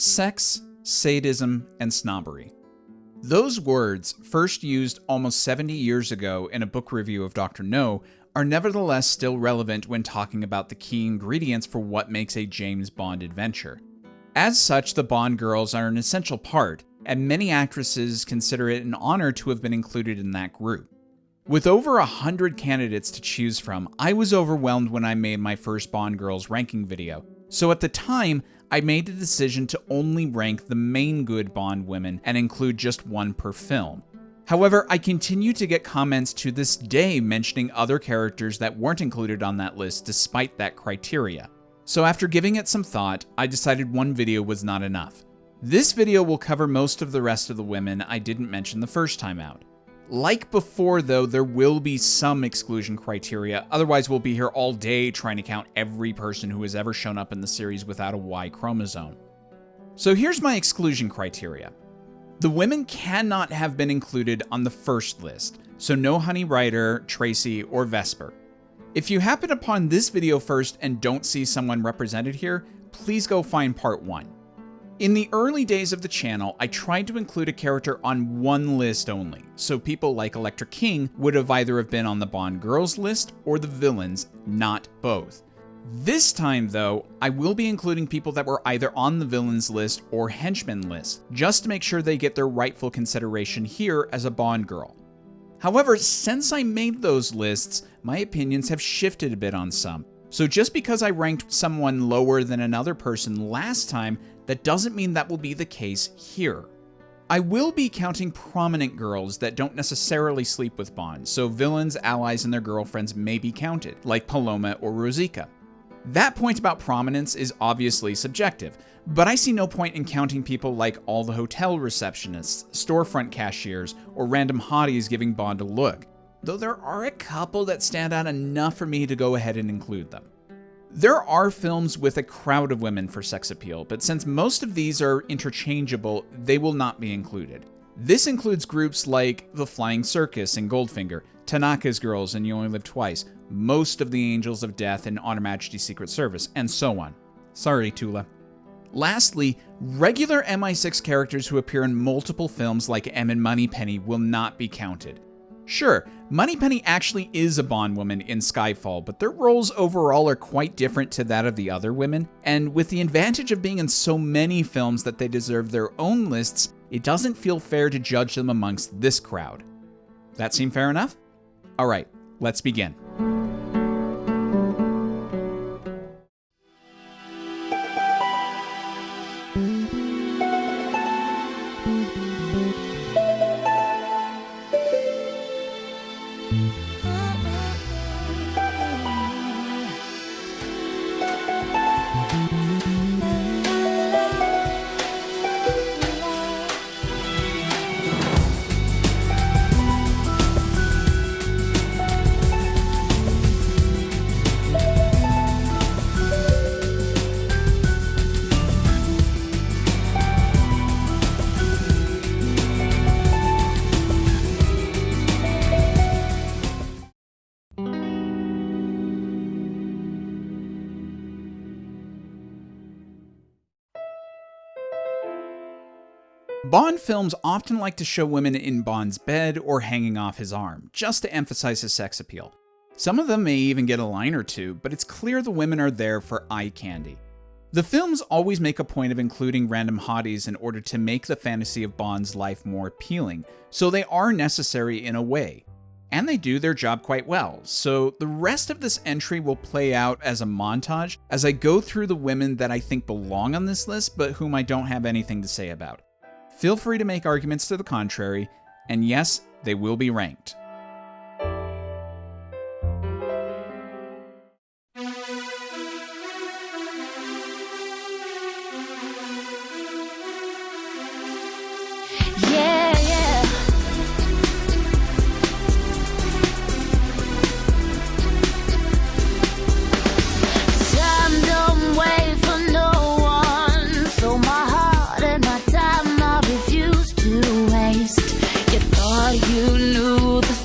Sex, sadism, and snobbery. Those words, first used almost 70 years ago in a book review of Dr. No, are nevertheless still relevant when talking about the key ingredients for what makes a James Bond adventure. As such, the Bond girls are an essential part, and many actresses consider it an honor to have been included in that group. With over 100 candidates to choose from, I was overwhelmed when I made my first Bond girls ranking video, so at the time, I made the decision to only rank the main good Bond women and include just one per film. However, I continue to get comments to this day mentioning other characters that weren't included on that list despite that criteria. So after giving it some thought, I decided one video was not enough. This video will cover most of the rest of the women I didn't mention the first time out. Like before though, there will be some exclusion criteria, otherwise we'll be here all day trying to count every person who has ever shown up in the series without a Y chromosome. So here's my exclusion criteria. The women cannot have been included on the first list, so no Honey Rider, Tracy, or Vesper. If you happen upon this video first and don't see someone represented here, please go find part 1. In the early days of the channel, I tried to include a character on one list only, so people like Electra King would have either been on the Bond girls list or the villains, not both. This time though, I will be including people that were either on the villains list or henchman list, just to make sure they get their rightful consideration here as a Bond girl. However, since I made those lists, my opinions have shifted a bit on some. So just because I ranked someone lower than another person last time, that doesn't mean that will be the case here. I will be counting prominent girls that don't necessarily sleep with Bond, so villains, allies, and their girlfriends may be counted, like Paloma or Rosica. That point about prominence is obviously subjective, but I see no point in counting people like all the hotel receptionists, storefront cashiers, or random hotties giving Bond a look, though there are a couple that stand out enough for me to go ahead and include them. There are films with a crowd of women for sex appeal, but since most of these are interchangeable, they will not be included. This includes groups like The Flying Circus and Goldfinger, Tanaka's Girls and You Only Live Twice, most of the Angels of Death and On Her Majesty's Secret Service, and so on. Sorry, Tula. Lastly, regular MI6 characters who appear in multiple films like M and Moneypenny will not be counted. Sure, Moneypenny actually is a Bond woman in Skyfall, but their roles overall are quite different to that of the other women, and with the advantage of being in so many films that they deserve their own lists, it doesn't feel fair to judge them amongst this crowd. That seem fair enough? Alright, let's begin. Bond films often like to show women in Bond's bed or hanging off his arm, just to emphasize his sex appeal. Some of them may even get a line or two, but it's clear the women are there for eye candy. The films always make a point of including random hotties in order to make the fantasy of Bond's life more appealing, so they are necessary in a way. And they do their job quite well, so the rest of this entry will play out as a montage as I go through the women that I think belong on this list, but whom I don't have anything to say about. Feel free to make arguments to the contrary, and yes, they will be ranked. You knew the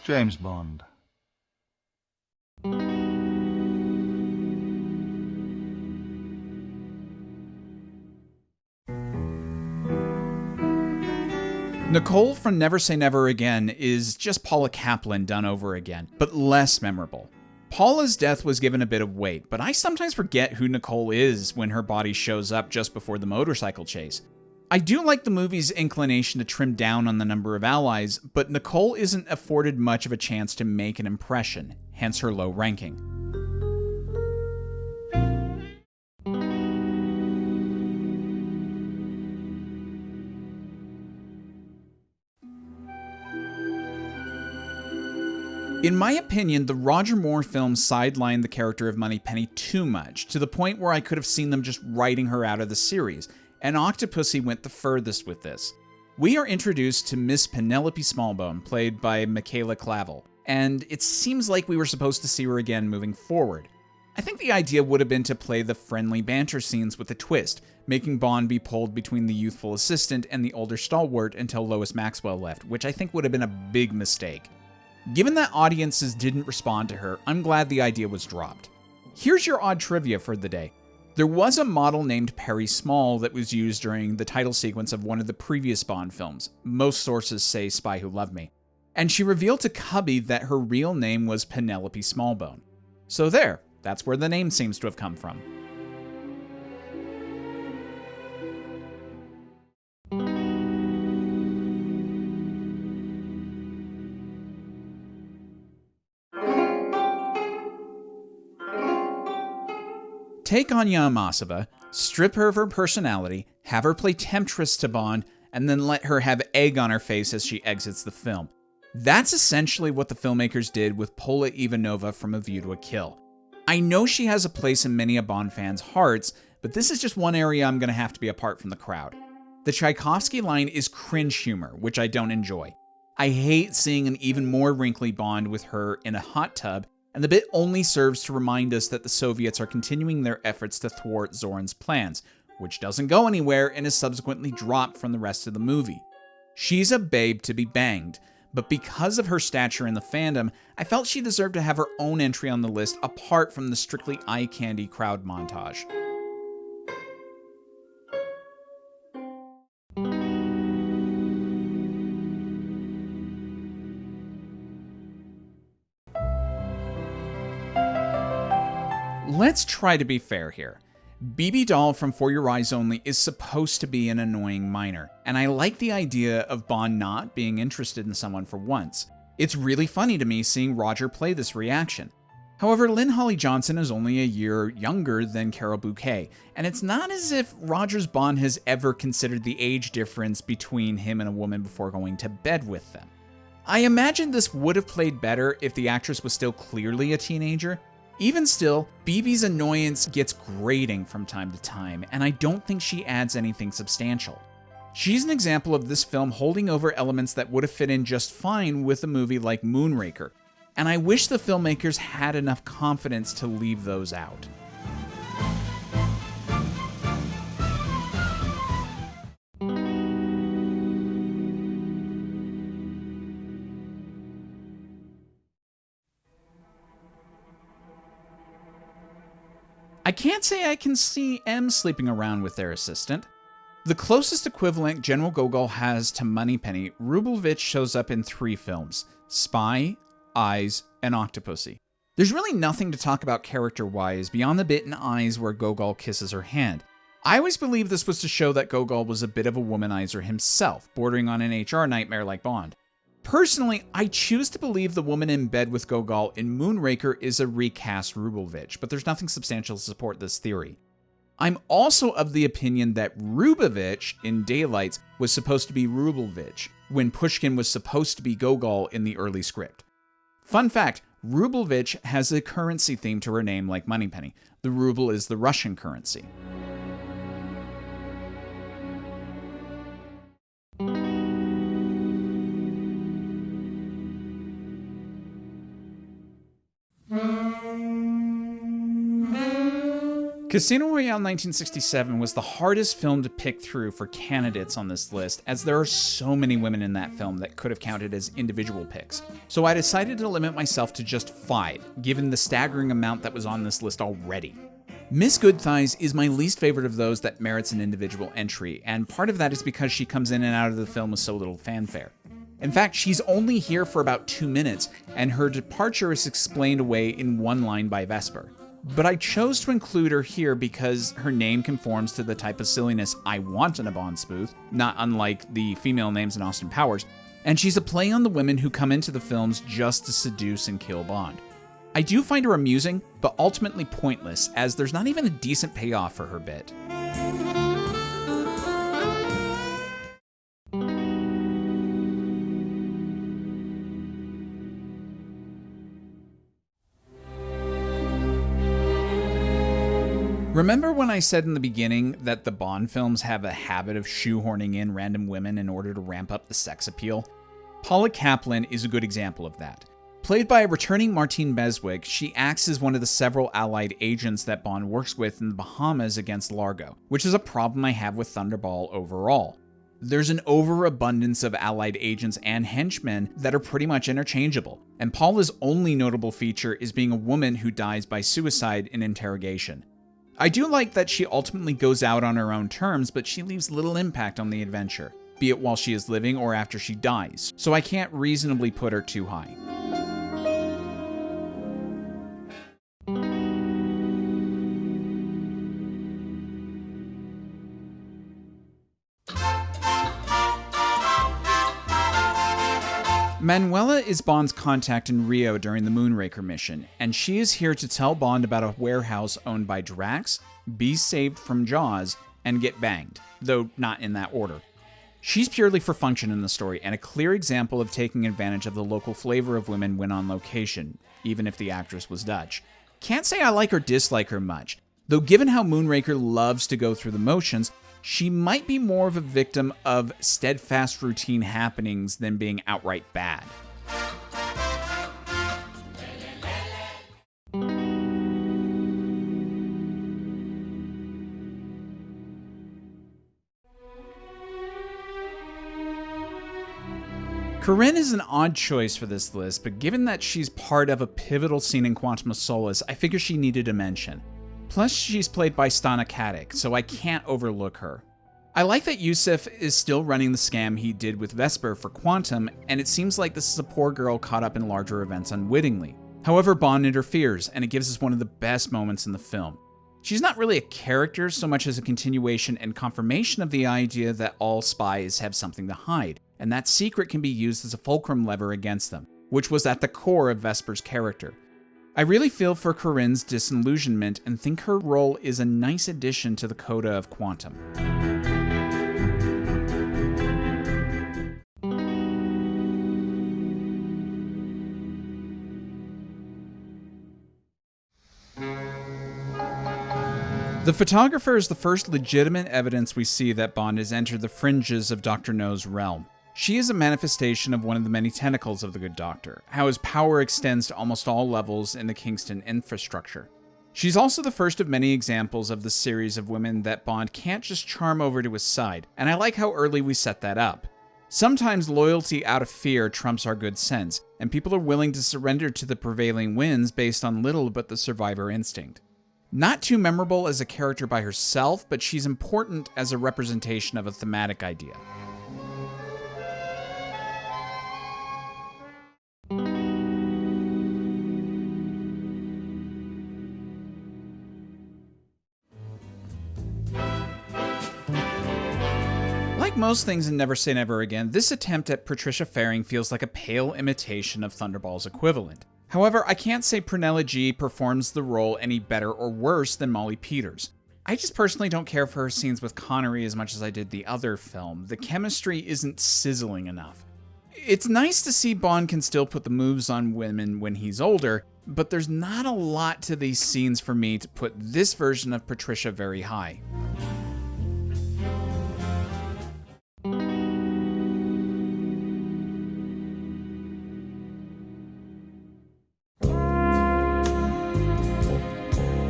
James Bond. Nicole from Never Say Never Again is just Paula Kaplan done over again, but less memorable. Paula's death was given a bit of weight, but I sometimes forget who Nicole is when her body shows up just before the motorcycle chase. I do like the movie's inclination to trim down on the number of allies, but Nicole isn't afforded much of a chance to make an impression, hence her low ranking. In my opinion, the Roger Moore films sidelined the character of Moneypenny too much, to the point where I could have seen them just writing her out of the series, and Octopussy went the furthest with this. We are introduced to Miss Penelope Smallbone, played by Michaela Clavel, and it seems like we were supposed to see her again moving forward. I think the idea would have been to play the friendly banter scenes with a twist, making Bond be pulled between the youthful assistant and the older stalwart until Lois Maxwell left, which I think would have been a big mistake. Given that audiences didn't respond to her, I'm glad the idea was dropped. Here's your odd trivia for the day. There was a model named Perry Small that was used during the title sequence of one of the previous Bond films. Most sources say Spy Who Loved Me. And she revealed to Cubby that her real name was Penelope Smallbone. So there, that's where the name seems to have come from. Take Anya Amasova, strip her of her personality, have her play temptress to Bond, and then let her have egg on her face as she exits the film. That's essentially what the filmmakers did with Pola Ivanova from A View to a Kill. I know she has a place in many a Bond fans' hearts, but this is just one area I'm going to have to be apart from the crowd. The Tchaikovsky line is cringe humor, which I don't enjoy. I hate seeing an even more wrinkly Bond with her in a hot tub, and the bit only serves to remind us that the Soviets are continuing their efforts to thwart Zorin's plans, which doesn't go anywhere and is subsequently dropped from the rest of the movie. She's a babe to be banged, but because of her stature in the fandom, I felt she deserved to have her own entry on the list apart from the strictly eye candy crowd montage. Let's try to be fair here. BB Doll from For Your Eyes Only is supposed to be an annoying minor, and I like the idea of Bond not being interested in someone for once. It's really funny to me seeing Roger play this reaction. However, Lynn Holly Johnson is only a year younger than Carol Bouquet, and it's not as if Roger's Bond has ever considered the age difference between him and a woman before going to bed with them. I imagine this would have played better if the actress was still clearly a teenager. Even still, BB's annoyance gets grating from time to time, and I don't think she adds anything substantial. She's an example of this film holding over elements that would have fit in just fine with a movie like Moonraker, and I wish the filmmakers had enough confidence to leave those out. I can't say I can see M sleeping around with their assistant. The closest equivalent General Gogol has to Moneypenny, Rubelvich shows up in 3 films: Spy, Eyes, and Octopussy. There's really nothing to talk about character-wise beyond the bit in Eyes where Gogol kisses her hand. I always believed this was to show that Gogol was a bit of a womanizer himself, bordering on an HR nightmare like Bond. Personally, I choose to believe the woman in bed with Gogol in Moonraker is a recast Rubelvich, but there's nothing substantial to support this theory. I'm also of the opinion that Rubovich in Daylights was supposed to be Rubelvich, when Pushkin was supposed to be Gogol in the early script. Fun fact, Rubelvich has a currency theme to her name like Moneypenny. The ruble is the Russian currency. Casino Royale 1967 was the hardest film to pick through for candidates on this list, as there are so many women in that film that could have counted as individual picks. So I decided to limit myself to just 5, given the staggering amount that was on this list already. Miss Goodthighs is my least favorite of those that merits an individual entry, and part of that is because she comes in and out of the film with so little fanfare. In fact, she's only here for about 2 minutes, and her departure is explained away in one line by Vesper. But I chose to include her here because her name conforms to the type of silliness I want in a Bond spoof, not unlike the female names in Austin Powers, and she's a play on the women who come into the films just to seduce and kill Bond. I do find her amusing, but ultimately pointless, as there's not even a decent payoff for her bit. Remember when I said in the beginning that the Bond films have a habit of shoehorning in random women in order to ramp up the sex appeal? Paula Kaplan is a good example of that. Played by returning Martine Beswick, she acts as one of the several allied agents that Bond works with in the Bahamas against Largo, which is a problem I have with Thunderball overall. There's an overabundance of allied agents and henchmen that are pretty much interchangeable, and Paula's only notable feature is being a woman who dies by suicide in interrogation. I do like that she ultimately goes out on her own terms, but she leaves little impact on the adventure, be it while she is living or after she dies, so I can't reasonably put her too high. Manuela is Bond's contact in Rio during the Moonraker mission, and she is here to tell Bond about a warehouse owned by Drax, be saved from Jaws, and get banged, though not in that order. She's purely for function in the story, and a clear example of taking advantage of the local flavor of women when on location, even if the actress was Dutch. Can't say I like or dislike her much, though given how Moonraker loves to go through the motions, she might be more of a victim of steadfast routine happenings than being outright bad. Corinne is an odd choice for this list, but given that she's part of a pivotal scene in Quantum of Solace, I figure she needed a mention. Plus, she's played by Stana Katic, so I can't overlook her. I like that Yusuf is still running the scam he did with Vesper for Quantum, and it seems like this is a poor girl caught up in larger events unwittingly. However, Bond interferes, and it gives us one of the best moments in the film. She's not really a character so much as a continuation and confirmation of the idea that all spies have something to hide, and that secret can be used as a fulcrum lever against them, which was at the core of Vesper's character. I really feel for Corinne's disillusionment and think her role is a nice addition to the coda of Quantum. The photographer is the first legitimate evidence we see that Bond has entered the fringes of Dr. No's realm. She is a manifestation of one of the many tentacles of the Good Doctor, how his power extends to almost all levels in the Kingston infrastructure. She's also the first of many examples of the series of women that Bond can't just charm over to his side, and I like how early we set that up. Sometimes loyalty out of fear trumps our good sense, and people are willing to surrender to the prevailing winds based on little but the survivor instinct. Not too memorable as a character by herself, but she's important as a representation of a thematic idea. Like most things in Never Say Never Again, this attempt at Patricia Faring feels like a pale imitation of Thunderball's equivalent. However, I can't say Prunella G performs the role any better or worse than Molly Peters. I just personally don't care for her scenes with Connery as much as I did the other film. The chemistry isn't sizzling enough. It's nice to see Bond can still put the moves on women when he's older, but there's not a lot to these scenes for me to put this version of Patricia very high.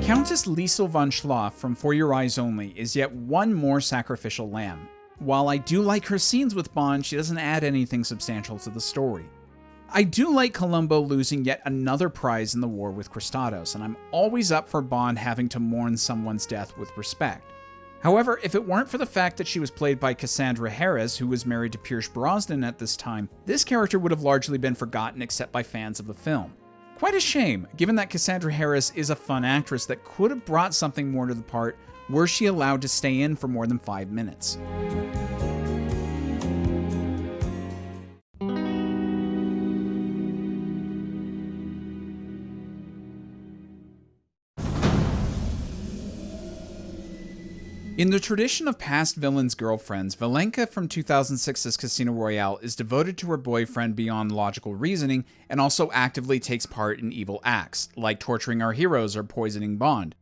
Countess Lisl von Schlaf from For Your Eyes Only is yet one more sacrificial lamb. While I do like her scenes with Bond, she doesn't add anything substantial to the story. I do like Columbo losing yet another prize in the war with Kristatos, and I'm always up for Bond having to mourn someone's death with respect. However, if it weren't for the fact that she was played by Cassandra Harris, who was married to Pierce Brosnan at this time, this character would have largely been forgotten except by fans of the film. Quite a shame, given that Cassandra Harris is a fun actress that could have brought something more to the part were she allowed to stay in for more than 5 minutes. In the tradition of past villains' girlfriends, Valenka from 2006's Casino Royale is devoted to her boyfriend beyond logical reasoning and also actively takes part in evil acts, like torturing our heroes or poisoning Bond.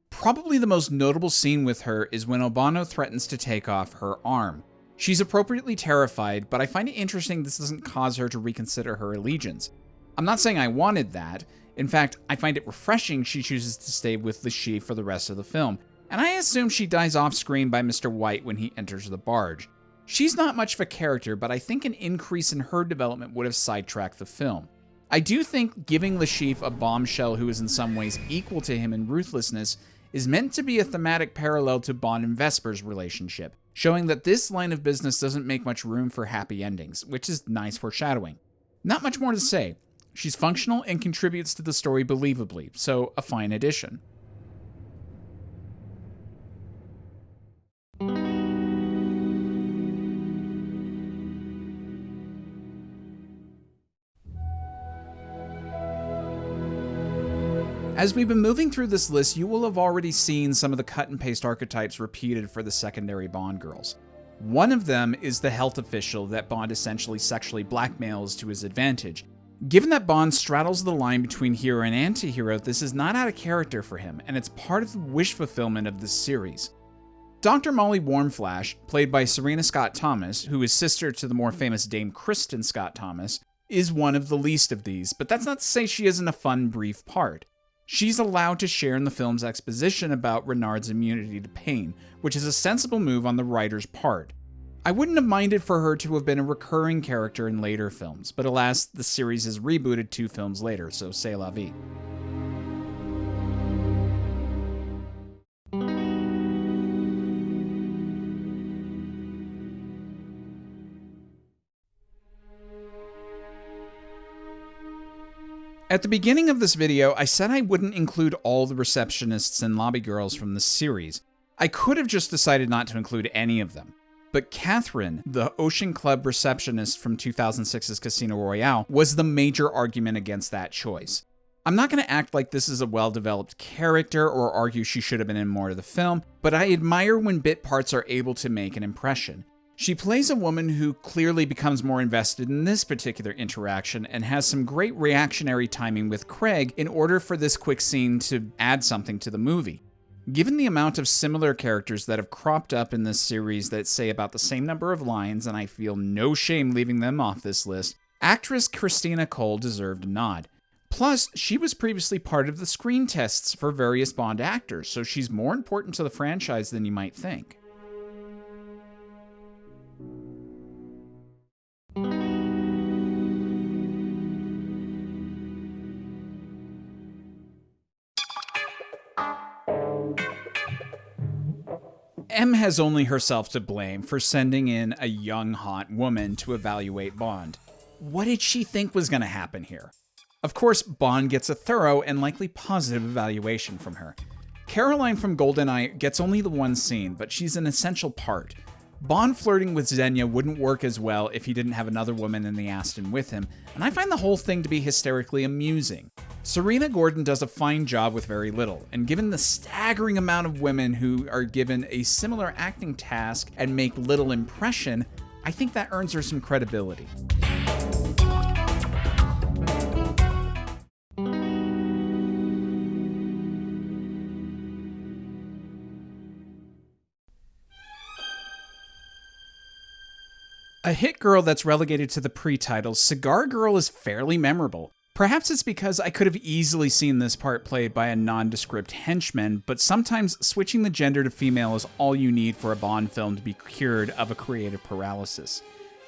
Probably the most notable scene with her is when Obano threatens to take off her arm. She's appropriately terrified, but I find it interesting this doesn't cause her to reconsider her allegiance. I'm not saying I wanted that. In fact, I find it refreshing she chooses to stay with the she for the rest of the film. And I assume she dies off-screen by Mr. White when he enters the barge. She's not much of a character, but I think an increase in her development would have sidetracked the film. I do think giving Le Chiffre a bombshell who is in some ways equal to him in ruthlessness is meant to be a thematic parallel to Bond and Vesper's relationship, showing that this line of business doesn't make much room for happy endings, which is nice foreshadowing. Not much more to say. She's functional and contributes to the story believably, so a fine addition. As we've been moving through this list, you will have already seen some of the cut-and-paste archetypes repeated for the secondary Bond girls. One of them is the health official that Bond essentially sexually blackmails to his advantage. Given that Bond straddles the line between hero and anti-hero, this is not out of character for him, and it's part of the wish fulfillment of this series. Dr. Molly Warmflash, played by Serena Scott Thomas, who is sister to the more famous Dame Kristen Scott Thomas, is one of the least of these, but that's not to say she isn't a fun, brief part. She's allowed to share in the film's exposition about Renard's immunity to pain, which is a sensible move on the writer's part. I wouldn't have minded for her to have been a recurring character in later films, but alas, the series is rebooted 2 films later, so c'est la vie. At the beginning of this video, I said I wouldn't include all the receptionists and lobby girls from this series. I could have just decided not to include any of them. But Catherine, the Ocean Club receptionist from 2006's Casino Royale, was the major argument against that choice. I'm not going to act like this is a well-developed character or argue she should have been in more of the film, but I admire when bit parts are able to make an impression. She plays a woman who clearly becomes more invested in this particular interaction and has some great reactionary timing with Craig in order for this quick scene to add something to the movie. Given the amount of similar characters that have cropped up in this series that say about the same number of lines, and I feel no shame leaving them off this list, actress Christina Cole deserved a nod. Plus, she was previously part of the screen tests for various Bond actors, so she's more important to the franchise than you might think. M has only herself to blame for sending in a young, hot woman to evaluate Bond. What did she think was going to happen here? Of course, Bond gets a thorough and likely positive evaluation from her. Caroline from GoldenEye gets only the one scene, but she's an essential part. Bond flirting with Xenia wouldn't work as well if he didn't have another woman in the Aston with him, and I find the whole thing to be hysterically amusing. Serena Gordon does a fine job with very little, and given the staggering amount of women who are given a similar acting task and make little impression, I think that earns her some credibility. A hit girl that's relegated to the pre-titles, Cigar Girl is fairly memorable. Perhaps it's because I could have easily seen this part played by a nondescript henchman, but sometimes switching the gender to female is all you need for a Bond film to be cured of a creative paralysis.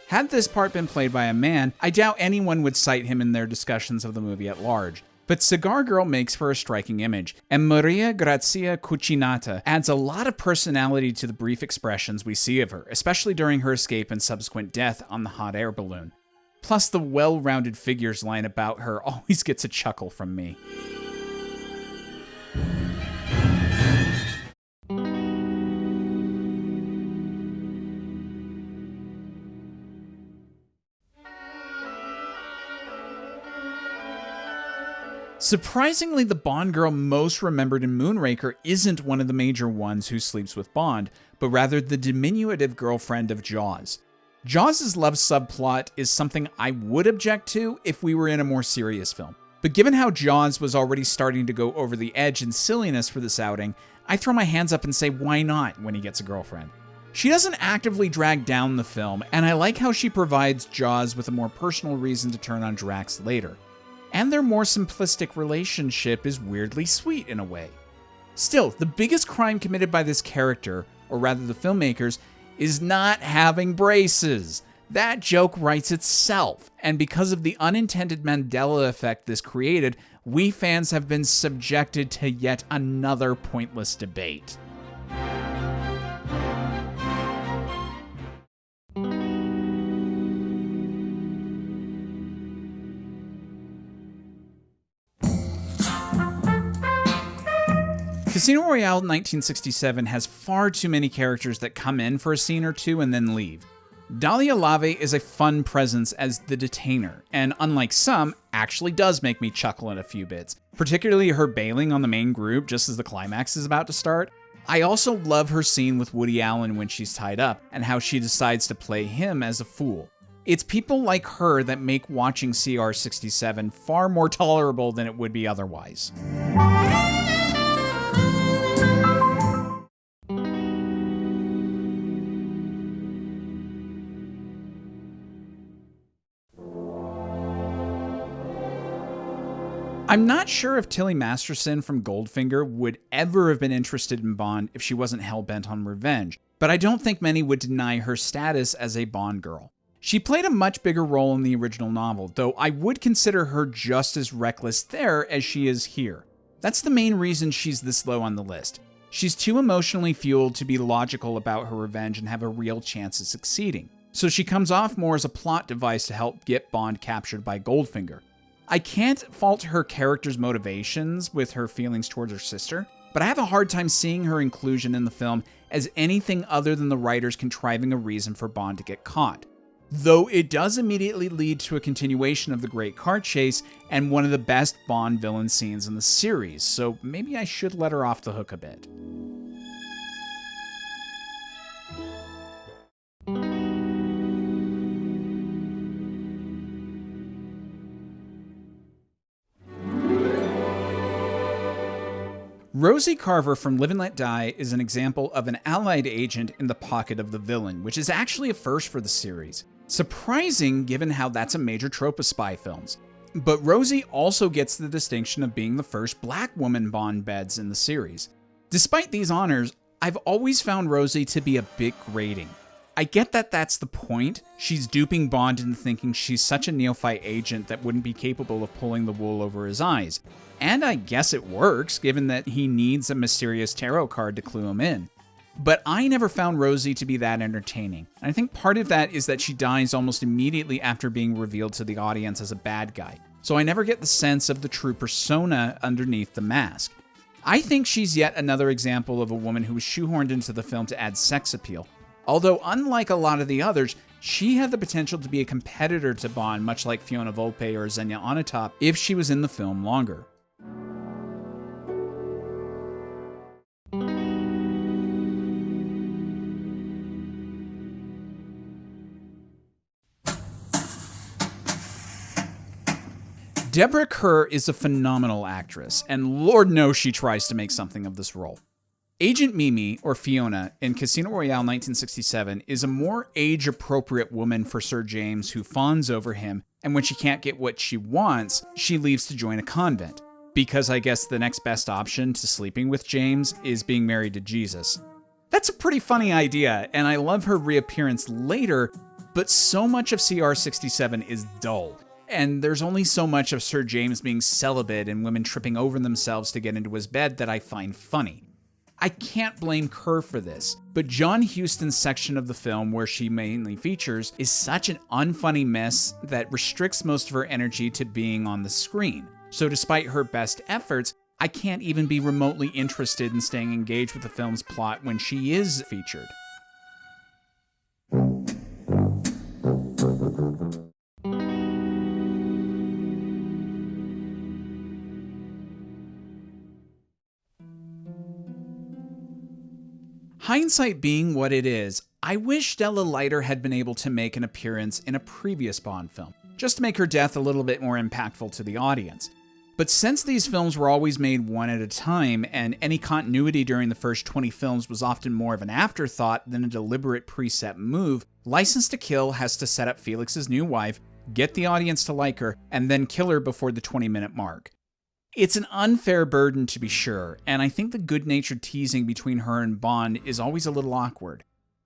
Had this part been played by a man, I doubt anyone would cite him in their discussions of the movie at large. But Cigar Girl makes for a striking image, and Maria Grazia Cucinata adds a lot of personality to the brief expressions we see of her, especially during her escape and subsequent death on the hot air balloon. Plus, the well-rounded figures line about her always gets a chuckle from me. Surprisingly, the Bond girl most remembered in Moonraker isn't one of the major ones who sleeps with Bond, but rather the diminutive girlfriend of Jaws. Jaws' love subplot is something I would object to if we were in a more serious film. But given how Jaws was already starting to go over the edge in silliness for this outing, I throw my hands up and say why not when he gets a girlfriend. She doesn't actively drag down the film, and I like how she provides Jaws with a more personal reason to turn on Drax later. And their more simplistic relationship is weirdly sweet in a way. Still, the biggest crime committed by this character, or rather the filmmakers, is not having braces. That joke writes itself, and because of the unintended Mandela effect this created, we fans have been subjected to yet another pointless debate. Casino Royale 1967 has far too many characters that come in for a scene or two and then leave. Dahlia Lave is a fun presence as the detainer, and unlike some, actually does make me chuckle in a few bits, particularly her bailing on the main group just as the climax is about to start. I also love her scene with Woody Allen when she's tied up, and how she decides to play him as a fool. It's people like her that make watching CR67 far more tolerable than it would be otherwise. I'm not sure if Tilly Masterson from Goldfinger would ever have been interested in Bond if she wasn't hell-bent on revenge, but I don't think many would deny her status as a Bond girl. She played a much bigger role in the original novel, though I would consider her just as reckless there as she is here. That's the main reason she's this low on the list. She's too emotionally fueled to be logical about her revenge and have a real chance of succeeding, so she comes off more as a plot device to help get Bond captured by Goldfinger. I can't fault her character's motivations with her feelings towards her sister, but I have a hard time seeing her inclusion in the film as anything other than the writers contriving a reason for Bond to get caught. Though it does immediately lead to a continuation of the great car chase and one of the best Bond villain scenes in the series, so maybe I should let her off the hook a bit. Rosie Carver from Live and Let Die is an example of an allied agent in the pocket of the villain, which is actually a first for the series. Surprising given how that's a major trope of spy films. But Rosie also gets the distinction of being the first black woman Bond beds in the series. Despite these honors, I've always found Rosie to be a bit grating. I get that that's the point. She's duping Bond into thinking she's such a neophyte agent that wouldn't be capable of pulling the wool over his eyes. And I guess it works, given that he needs a mysterious tarot card to clue him in. But I never found Rosie to be that entertaining. And I think part of that is that she dies almost immediately after being revealed to the audience as a bad guy. So I never get the sense of the true persona underneath the mask. I think she's yet another example of a woman who was shoehorned into the film to add sex appeal. Although unlike a lot of the others, she had the potential to be a competitor to Bond, much like Fiona Volpe or Xenia Onatopp, if she was in the film longer. Deborah Kerr is a phenomenal actress, and Lord knows she tries to make something of this role. Agent Mimi, or Fiona, in Casino Royale 1967 is a more age-appropriate woman for Sir James who fawns over him, and when she can't get what she wants, she leaves to join a convent. Because I guess the next best option to sleeping with James is being married to Jesus. That's a pretty funny idea, and I love her reappearance later, but so much of CR67 is dull. And there's only so much of Sir James being celibate and women tripping over themselves to get into his bed that I find funny. I can't blame Kerr for this, but John Huston's section of the film where she mainly features is such an unfunny mess that restricts most of her energy to being on the screen. So despite her best efforts, I can't even be remotely interested in staying engaged with the film's plot when she is featured. Hindsight being what it is, I wish Della Leiter had been able to make an appearance in a previous Bond film, just to make her death a little bit more impactful to the audience. But since these films were always made one at a time, and any continuity during the first 20 films was often more of an afterthought than a deliberate preset move, License to Kill has to set up Felix's new wife, get the audience to like her, and then kill her before the 20-minute mark. It's an unfair burden to be sure, and I think the good-natured teasing between her and Bond is always a little awkward.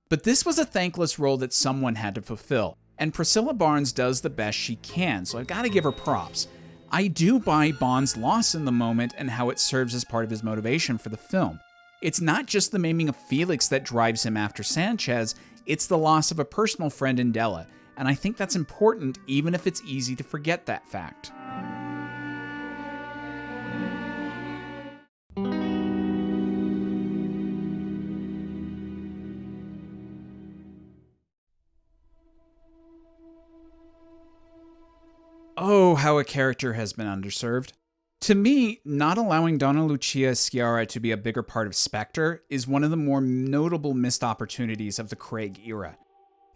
But this was a thankless role that someone had to fulfill, and Priscilla Barnes does the best she can, so I've got to give her props. I do buy Bond's loss in the moment and how it serves as part of his motivation for the film. It's not just the maiming of Felix that drives him after Sanchez, it's the loss of a personal friend in Della, and I think that's important even if it's easy to forget that fact. Oh, how a character has been underserved. To me, not allowing Donna Lucia Sciarra to be a bigger part of Spectre is one of the more notable missed opportunities of the Craig era.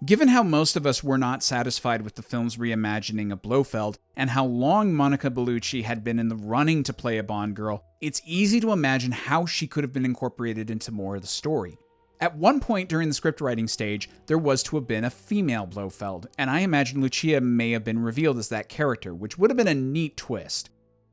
Given how most of us were not satisfied with the film's reimagining of Blofeld, and how long Monica Bellucci had been in the running to play a Bond girl, it's easy to imagine how she could have been incorporated into more of the story. At one point during the script writing stage, there was to have been a female Blofeld, and I imagine Lucia may have been revealed as that character, which would have been a neat twist.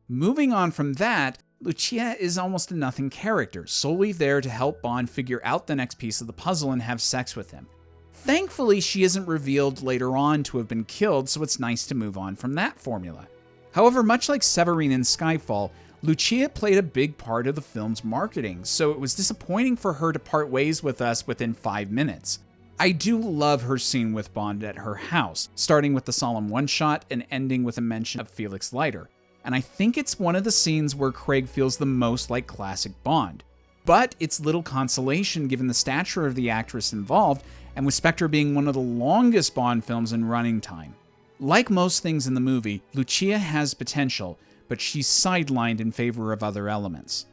Moving on from that, Lucia is almost a nothing character, solely there to help Bond figure out the next piece of the puzzle and have sex with him. Thankfully, she isn't revealed later on to have been killed, so it's nice to move on from that formula. However, much like Severine in Skyfall, Lucia played a big part of the film's marketing, so it was disappointing for her to part ways with us within 5 minutes. I do love her scene with Bond at her house, starting with the solemn one-shot and ending with a mention of Felix Leiter, and I think it's one of the scenes where Craig feels the most like classic Bond. But it's little consolation given the stature of the actress involved, and with Spectre being one of the longest Bond films in running time. Like most things in the movie, Lucia has potential, but she's sidelined in favor of other elements.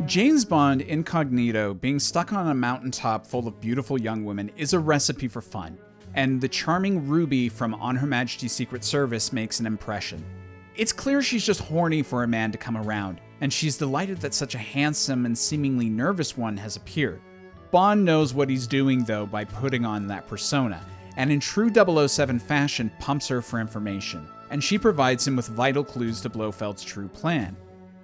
James Bond incognito being stuck on a mountaintop full of beautiful young women is a recipe for fun, and the charming Ruby from On Her Majesty's Secret Service makes an impression. It's clear she's just horny for a man to come around, and she's delighted that such a handsome and seemingly nervous one has appeared. Bond knows what he's doing though by putting on that persona, and in true 007 fashion pumps her for information, and she provides him with vital clues to Blofeld's true plan.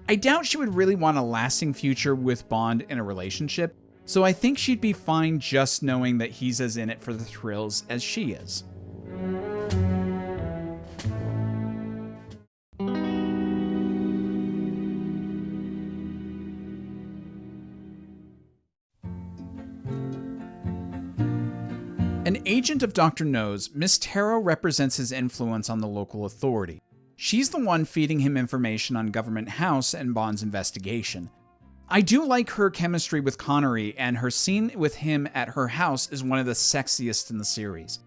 I doubt she would really want a lasting future with Bond in a relationship, so I think she'd be fine just knowing that he's as in it for the thrills as she is. An agent of Dr. No's, Miss Tarot represents his influence on the local authority. She's the one feeding him information on Government House and Bond's investigation. I do like her chemistry with Connery, and her scene with him at her house is one of the sexiest in the series.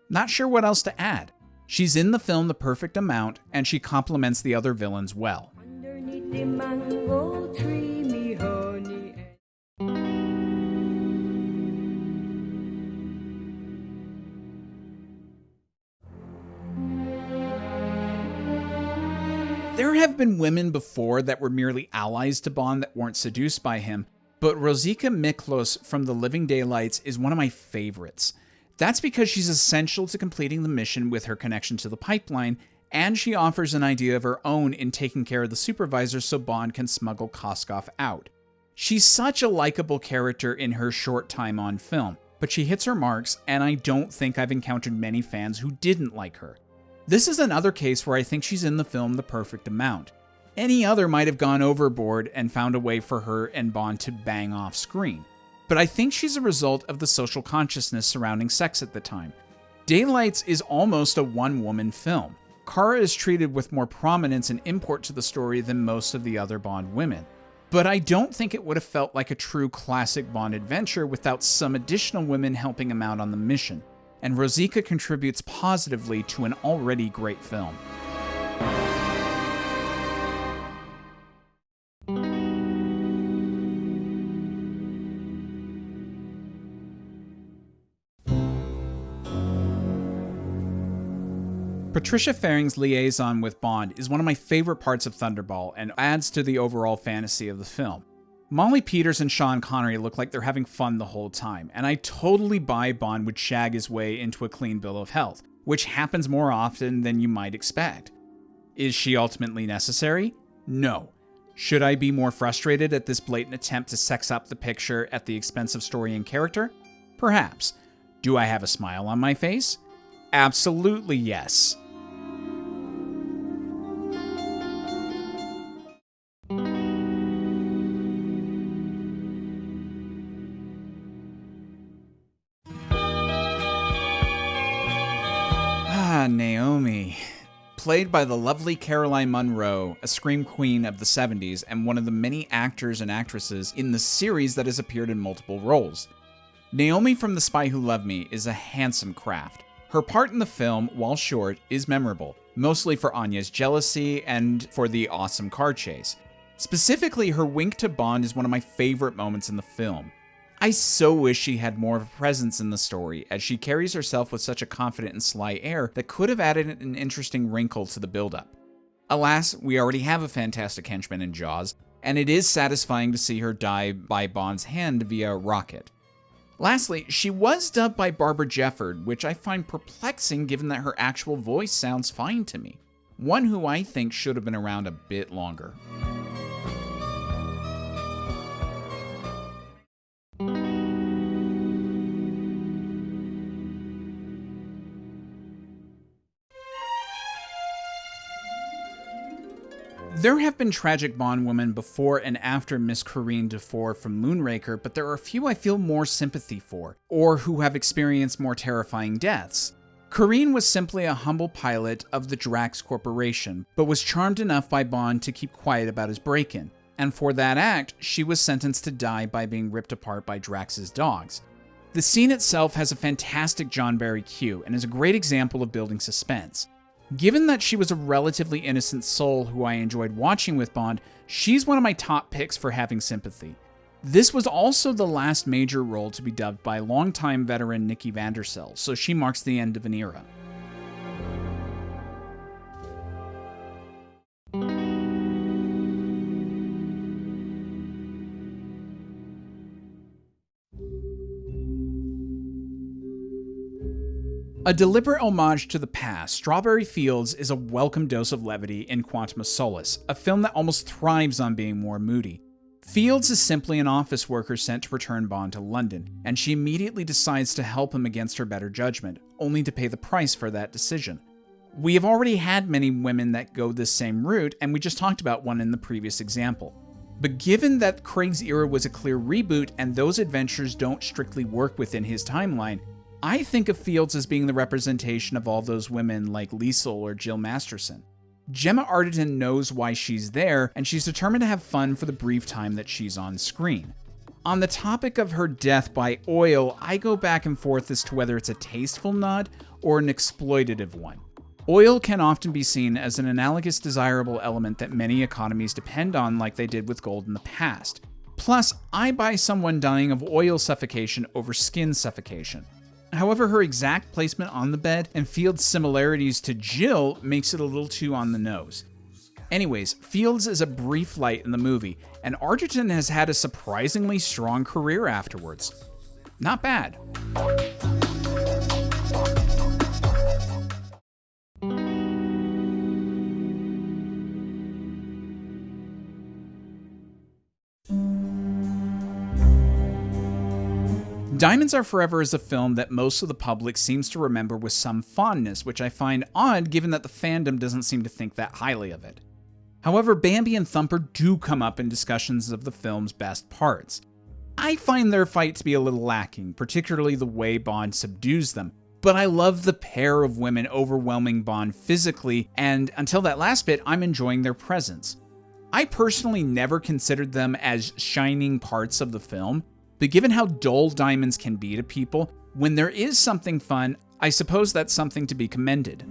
Not sure what else to add. She's in the film the perfect amount, and she complements the other villains well. Underneath the mango tree, me honey. There have been women before that were merely allies to Bond that weren't seduced by him, but Rosika Miklos from The Living Daylights is one of my favorites. That's because she's essential to completing the mission with her connection to the pipeline, and she offers an idea of her own in taking care of the supervisor so Bond can smuggle Koskov out. She's such a likable character in her short time on film, but she hits her marks, and I don't think I've encountered many fans who didn't like her. This is another case where I think she's in the film the perfect amount. Any other might have gone overboard and found a way for her and Bond to bang off screen. But I think she's a result of the social consciousness surrounding sex at the time. Daylights is almost a one-woman film. Kara is treated with more prominence and import to the story than most of the other Bond women. But I don't think it would have felt like a true classic Bond adventure without some additional women helping him out on the mission. And Rosika contributes positively to an already great film. Patricia Faring's liaison with Bond is one of my favorite parts of Thunderball and adds to the overall fantasy of the film. Molly Peters and Sean Connery look like they're having fun the whole time, and I totally buy Bond would shag his way into a clean bill of health, which happens more often than you might expect. Is she ultimately necessary? No. Should I be more frustrated at this blatant attempt to sex up the picture at the expense of story and character? Perhaps. Do I have a smile on my face? Absolutely yes. Naomi. Played by the lovely Caroline Munro, a scream queen of the 70s and one of the many actors and actresses in the series that has appeared in multiple roles. Naomi from The Spy Who Loved Me is a handsome craft. Her part in the film, while short, is memorable, mostly for Anya's jealousy and for the awesome car chase. Specifically, her wink to Bond is one of my favorite moments in the film. I so wish she had more of a presence in the story, as she carries herself with such a confident and sly air that could have added an interesting wrinkle to the build-up. Alas, we already have a fantastic henchman in Jaws, and it is satisfying to see her die by Bond's hand via a rocket. Lastly, she was dubbed by Barbara Jefford, which I find perplexing given that her actual voice sounds fine to me. One who I think should have been around a bit longer. There have been tragic Bond women before and after Miss Corinne Dufour from Moonraker, but there are a few I feel more sympathy for, or who have experienced more terrifying deaths. Corinne was simply a humble pilot of the Drax Corporation, but was charmed enough by Bond to keep quiet about his break-in, and for that act, she was sentenced to die by being ripped apart by Drax's dogs. The scene itself has a fantastic John Barry cue, and is a great example of building suspense. Given that she was a relatively innocent soul who I enjoyed watching with Bond, she's one of my top picks for having sympathy. This was also the last major role to be dubbed by longtime veteran Nikki Vandersell, so she marks the end of an era. A deliberate homage to the past, Strawberry Fields is a welcome dose of levity in Quantum of Solace, a film that almost thrives on being more moody. Fields is simply an office worker sent to return Bond to London, and she immediately decides to help him against her better judgment, only to pay the price for that decision. We have already had many women that go this same route, and we just talked about one in the previous example. But given that Craig's era was a clear reboot and those adventures don't strictly work within his timeline, I think of Fields as being the representation of all those women like Lisl or Jill Masterson. Gemma Arterton knows why she's there, and she's determined to have fun for the brief time that she's on screen. On the topic of her death by oil, I go back and forth as to whether it's a tasteful nod or an exploitative one. Oil can often be seen as an analogous desirable element that many economies depend on like they did with gold in the past. Plus, I buy someone dying of oil suffocation over skin suffocation. However, her exact placement on the bed and Fields' similarities to Jill makes it a little too on the nose. Anyways, Fields is a brief light in the movie, and Argerton has had a surprisingly strong career afterwards. Not bad. Diamonds Are Forever is a film that most of the public seems to remember with some fondness, which I find odd given that the fandom doesn't seem to think that highly of it. However, Bambi and Thumper do come up in discussions of the film's best parts. I find their fight to be a little lacking, particularly the way Bond subdues them, but I love the pair of women overwhelming Bond physically, and until that last bit, I'm enjoying their presence. I personally never considered them as shining parts of the film, but given how dull diamonds can be to people, when there is something fun, I suppose that's something to be commended.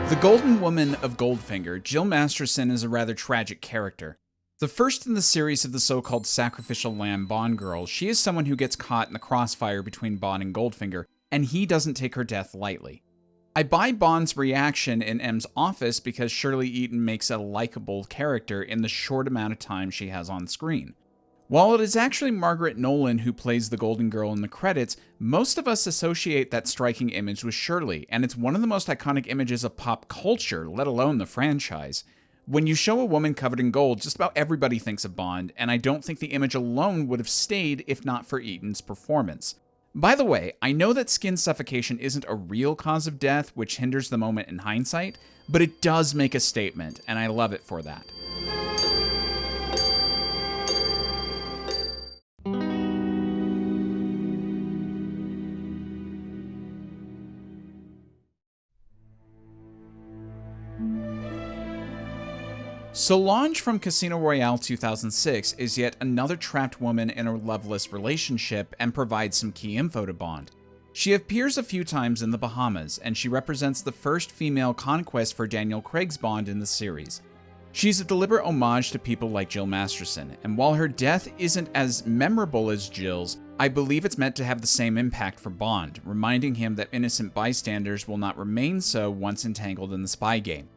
The Golden Woman of Goldfinger, Jill Masterson is a rather tragic character. The first in the series of the so-called sacrificial lamb Bond girl, she is someone who gets caught in the crossfire between Bond and Goldfinger, and he doesn't take her death lightly. I buy Bond's reaction in M's office because Shirley Eaton makes a likable character in the short amount of time she has on screen. While it is actually Margaret Nolan who plays the Golden Girl in the credits, most of us associate that striking image with Shirley, and it's one of the most iconic images of pop culture, let alone the franchise. When you show a woman covered in gold, just about everybody thinks of Bond, and I don't think the image alone would have stayed if not for Eaton's performance. By the way, I know that skin suffocation isn't a real cause of death, which hinders the moment in hindsight, but it does make a statement, and I love it for that. Solange from Casino Royale 2006 is yet another trapped woman in a loveless relationship and provides some key info to Bond. She appears a few times in the Bahamas, and she represents the first female conquest for Daniel Craig's Bond in the series. She's a deliberate homage to people like Jill Masterson, and while her death isn't as memorable as Jill's, I believe it's meant to have the same impact for Bond, reminding him that innocent bystanders will not remain so once entangled in the spy game.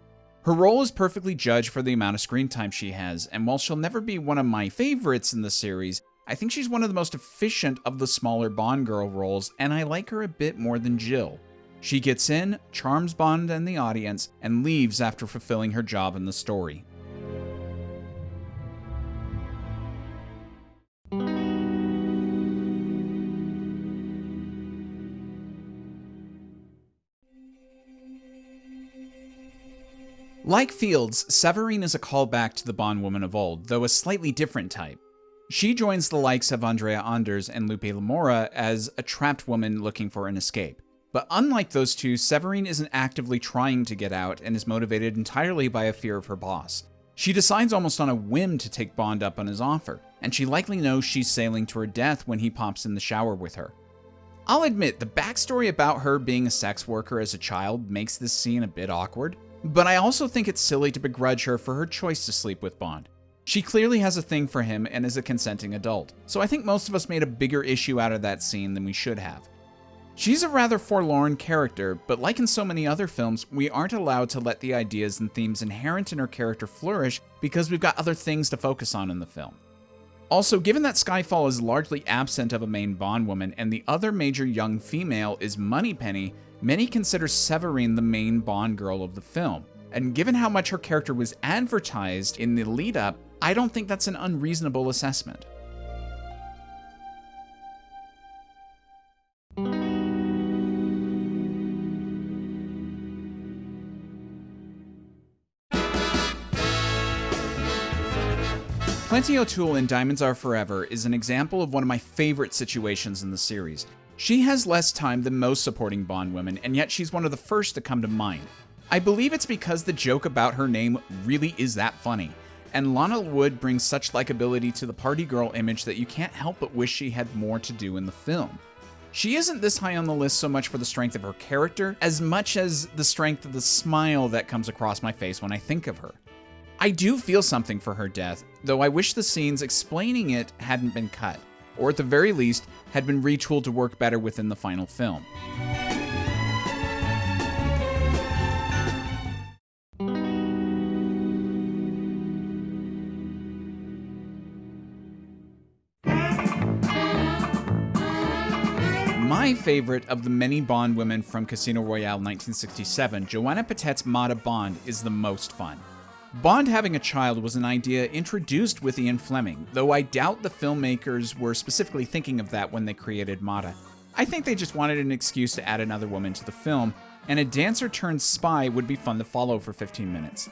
Her role is perfectly judged for the amount of screen time she has, and while she'll never be one of my favorites in the series, I think she's one of the most efficient of the smaller Bond girl roles, and I like her a bit more than Jill. She gets in, charms Bond and the audience, and leaves after fulfilling her job in the story. Like Fields, Severine is a callback to the Bond woman of old, though a slightly different type. She joins the likes of Andrea Anders and Lupe Lamora as a trapped woman looking for an escape. But unlike those two, Severine isn't actively trying to get out and is motivated entirely by a fear of her boss. She decides almost on a whim to take Bond up on his offer, and she likely knows she's sailing to her death when he pops in the shower with her. I'll admit, the backstory about her being a sex worker as a child makes this scene a bit awkward, but I also think it's silly to begrudge her for her choice to sleep with Bond. She clearly has a thing for him and is a consenting adult, so I think most of us made a bigger issue out of that scene than we should have. She's a rather forlorn character, but like in so many other films, we aren't allowed to let the ideas and themes inherent in her character flourish because we've got other things to focus on in the film. Also, given that Skyfall is largely absent of a main Bond woman and the other major young female is Moneypenny, many consider Severine the main Bond girl of the film. And given how much her character was advertised in the lead-up, I don't think that's an unreasonable assessment. Plenty O'Toole in Diamonds Are Forever is an example of one of my favorite situations in the series. She has less time than most supporting Bond women, and yet she's one of the first to come to mind. I believe it's because the joke about her name really is that funny, and Lana Wood brings such likability to the party girl image that you can't help but wish she had more to do in the film. She isn't this high on the list so much for the strength of her character, as much as the strength of the smile that comes across my face when I think of her. I do feel something for her death, though I wish the scenes explaining it hadn't been cut, or at the very least, had been retooled to work better within the final film. My favorite of the many Bond women from Casino Royale 1967, Joanna Patet's Mata Bond, is the most fun. Bond having a child was an idea introduced with Ian Fleming, though I doubt the filmmakers were specifically thinking of that when they created Mata. I think they just wanted an excuse to add another woman to the film, and a dancer turned spy would be fun to follow for 15 minutes.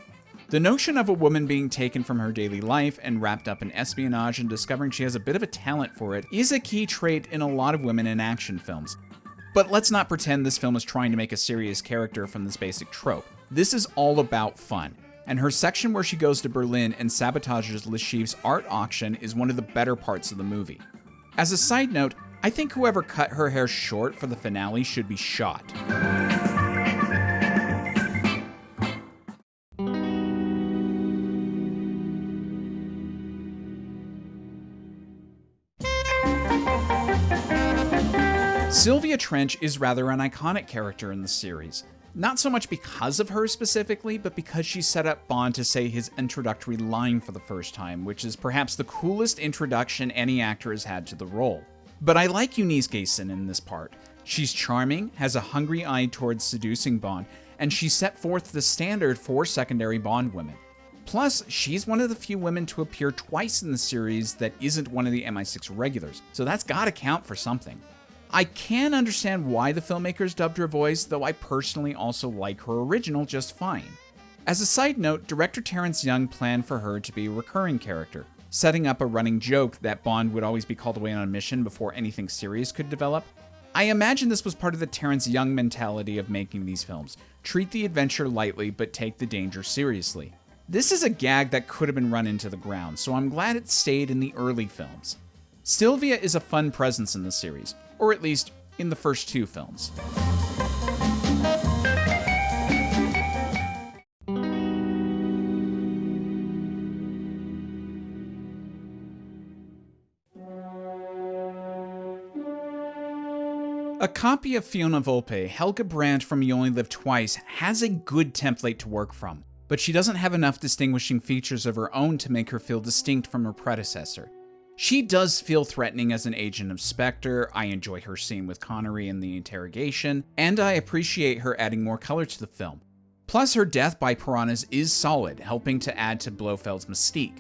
The notion of a woman being taken from her daily life and wrapped up in espionage and discovering she has a bit of a talent for it is a key trait in a lot of women in action films. But let's not pretend this film is trying to make a serious character from this basic trope. This is all about fun, and her section where she goes to Berlin and sabotages Le Chiffre's art auction is one of the better parts of the movie. As a side note, I think whoever cut her hair short for the finale should be shot. Sylvia Trench is rather an iconic character in the series. Not so much because of her specifically, but because she set up Bond to say his introductory line for the first time, which is perhaps the coolest introduction any actor has had to the role. But I like Eunice Gayson in this part. She's charming, has a hungry eye towards seducing Bond, and she set forth the standard for secondary Bond women. Plus, she's one of the few women to appear twice in the series that isn't one of the MI6 regulars, so that's gotta count for something. I can understand why the filmmakers dubbed her voice, though I personally also like her original just fine. As a side note, director Terrence Young planned for her to be a recurring character, setting up a running joke that Bond would always be called away on a mission before anything serious could develop. I imagine this was part of the Terrence Young mentality of making these films. Treat the adventure lightly, but take the danger seriously. This is a gag that could have been run into the ground, so I'm glad it stayed in the early films. Sylvia is a fun presence in the series, or at least in the first two films. A copy of Fiona Volpe, Helga Brandt from You Only Live Twice, has a good template to work from, but she doesn't have enough distinguishing features of her own to make her feel distinct from her predecessor. She does feel threatening as an agent of Spectre. I enjoy her scene with Connery in the interrogation, and I appreciate her adding more color to the film. Plus, her death by piranhas is solid, helping to add to Blofeld's mystique.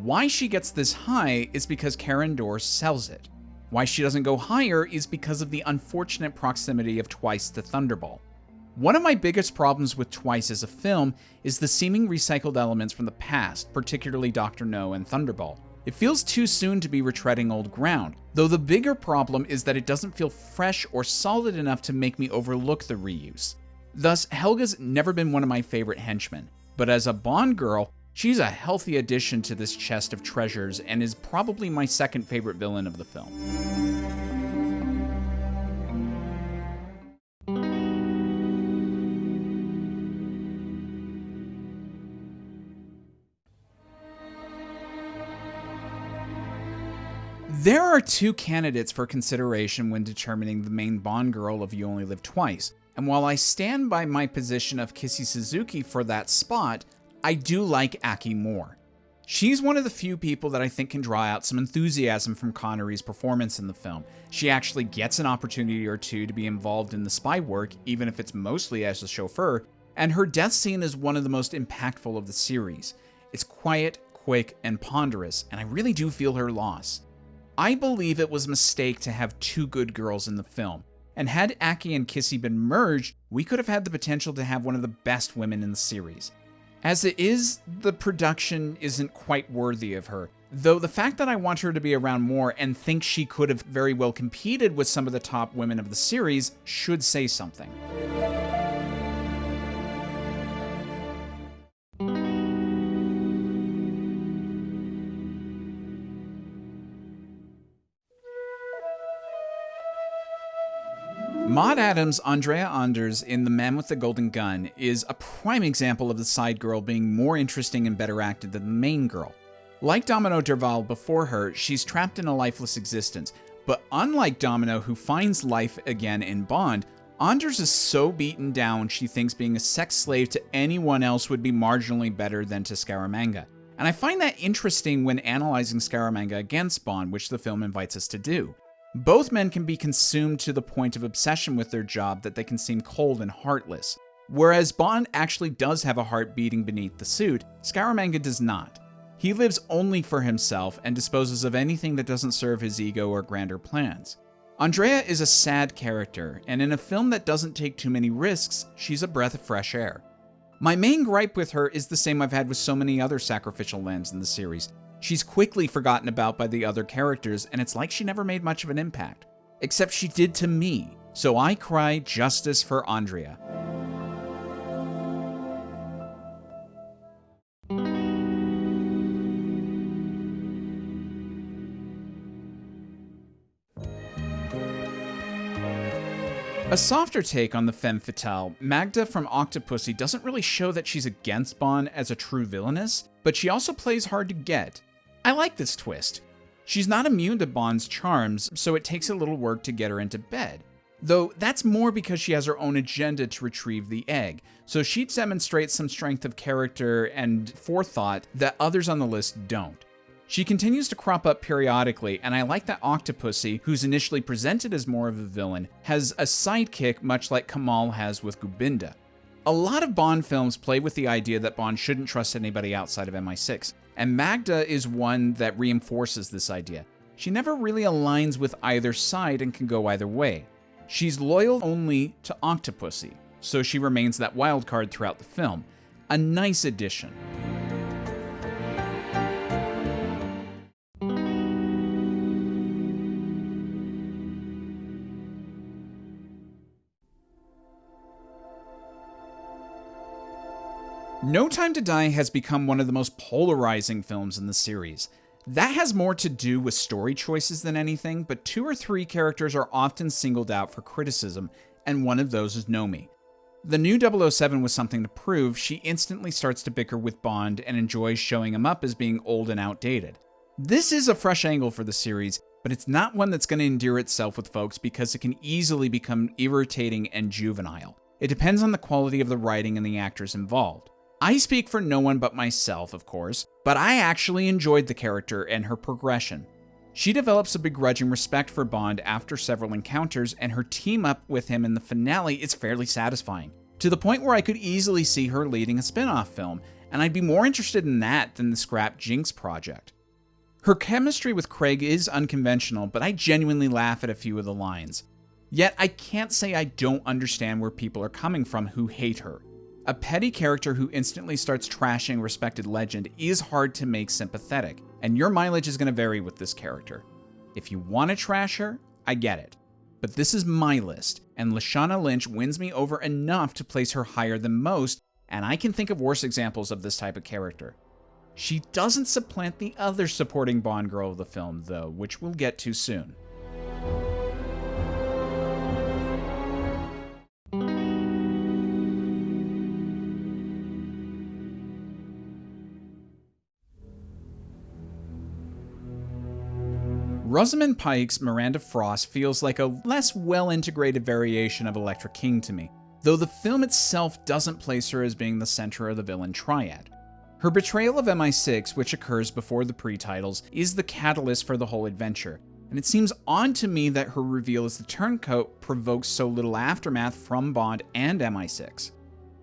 Why she gets this high is because Karen Dor sells it. Why she doesn't go higher is because of the unfortunate proximity of Twice to Thunderball. One of my biggest problems with Twice as a film is the seeming recycled elements from the past, particularly Dr. No and Thunderball. It feels too soon to be retreading old ground, though the bigger problem is that it doesn't feel fresh or solid enough to make me overlook the reuse. Thus, Helga's never been one of my favorite henchmen, but as a Bond girl, she's a healthy addition to this chest of treasures and is probably my second favorite villain of the film. There are two candidates for consideration when determining the main Bond girl of You Only Live Twice, and while I stand by my position of Kissy Suzuki for that spot, I do like Aki more. She's one of the few people that I think can draw out some enthusiasm from Connery's performance in the film. She actually gets an opportunity or two to be involved in the spy work, even if it's mostly as a chauffeur, and her death scene is one of the most impactful of the series. It's quiet, quick, and ponderous, and I really do feel her loss. I believe it was a mistake to have two good girls in the film, and had Aki and Kissy been merged, we could have had the potential to have one of the best women in the series. As it is, the production isn't quite worthy of her, though the fact that I want her to be around more and think she could have very well competed with some of the top women of the series should say something. Maud Adams' Andrea Anders in The Man with the Golden Gun is a prime example of the side girl being more interesting and better acted than the main girl. Like Domino Derval before her, she's trapped in a lifeless existence, but unlike Domino, who finds life again in Bond, Anders is so beaten down she thinks being a sex slave to anyone else would be marginally better than to Scaramanga. And I find that interesting when analyzing Scaramanga against Bond, which the film invites us to do. Both men can be consumed to the point of obsession with their job that they can seem cold and heartless. Whereas Bond actually does have a heart beating beneath the suit, Scaramanga does not. He lives only for himself and disposes of anything that doesn't serve his ego or grander plans. Andrea is a sad character, and in a film that doesn't take too many risks, she's a breath of fresh air. My main gripe with her is the same I've had with so many other sacrificial lambs in the series. She's quickly forgotten about by the other characters, and it's like she never made much of an impact. Except she did to me, so I cry justice for Andrea. A softer take on the femme fatale, Magda from Octopussy doesn't really show that she's against Bond as a true villainess, but she also plays hard to get. I like this twist. She's not immune to Bond's charms, so it takes a little work to get her into bed. Though that's more because she has her own agenda to retrieve the egg, so she demonstrates some strength of character and forethought that others on the list don't. She continues to crop up periodically, and I like that Octopussy, who's initially presented as more of a villain, has a sidekick much like Kamal has with Gubinda. A lot of Bond films play with the idea that Bond shouldn't trust anybody outside of MI6, and Magda is one that reinforces this idea. She never really aligns with either side and can go either way. She's loyal only to Octopussy, so she remains that wild card throughout the film. A nice addition. No Time to Die has become one of the most polarizing films in the series. That has more to do with story choices than anything, but 2 or 3 characters are often singled out for criticism, and one of those is Nomi. The new 007 was something to prove. She instantly starts to bicker with Bond and enjoys showing him up as being old and outdated. This is a fresh angle for the series, but it's not one that's going to endear itself with folks because it can easily become irritating and juvenile. It depends on the quality of the writing and the actors involved. I speak for no one but myself, of course, but I actually enjoyed the character and her progression. She develops a begrudging respect for Bond after several encounters, and her team up with him in the finale is fairly satisfying, to the point where I could easily see her leading a spin-off film, and I'd be more interested in that than the scrap Jinx project. Her chemistry with Craig is unconventional, but I genuinely laugh at a few of the lines. Yet I can't say I don't understand where people are coming from who hate her. A petty character who instantly starts trashing a respected legend is hard to make sympathetic, and your mileage is going to vary with this character. If you want to trash her, I get it. But this is my list, and Lashana Lynch wins me over enough to place her higher than most, and I can think of worse examples of this type of character. She doesn't supplant the other supporting Bond girl of the film, though, which we'll get to soon. Rosamund Pike's Miranda Frost feels like a less well-integrated variation of Electra King to me, though the film itself doesn't place her as being the center of the villain triad. Her betrayal of MI6, which occurs before the pre-titles, is the catalyst for the whole adventure, and it seems odd to me that her reveal as the turncoat provokes so little aftermath from Bond and MI6.